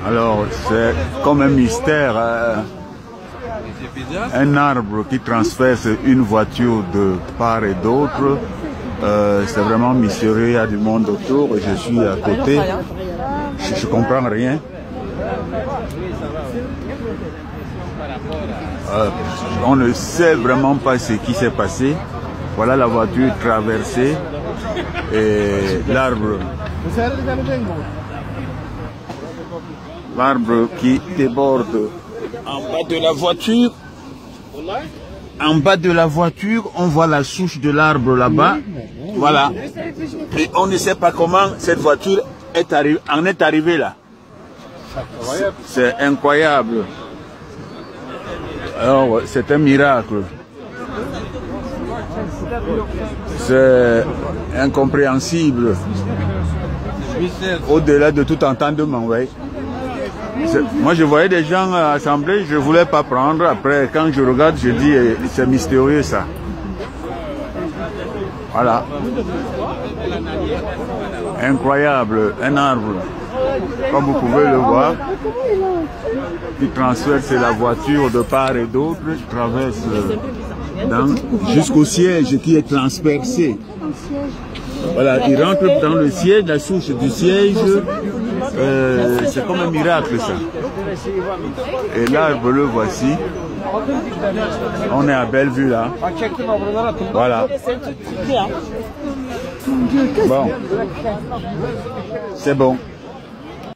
Alors, c'est comme un mystère. Un arbre qui transperce une voiture de part et d'autre. C'est vraiment mystérieux. Il y a du monde autour et je suis à côté. Je ne comprends rien. On ne sait vraiment pas ce qui s'est passé. Voilà la voiture traversée et l'arbre qui déborde en bas de la voiture. En bas de la voiture, on voit la souche de l'arbre là-bas. Voilà. Et on ne sait pas comment cette voiture en est arrivée là. C'est incroyable. Alors, c'est un miracle. C'est incompréhensible. Au-delà de tout entendement, oui. Moi, je voyais des gens assemblés, je ne voulais pas prendre. Après, quand je regarde, je dis, c'est mystérieux ça. Voilà. Incroyable, un arbre. Comme vous pouvez le voir, qui transperce la voiture de part et d'autre, traverse jusqu'au siège qui est transpercé. Voilà, il rentre dans le siège, la souche du siège. C'est comme un miracle ça. Et l'arbre le voici. On est à Bellevue là. Voilà. Bon. C'est bon.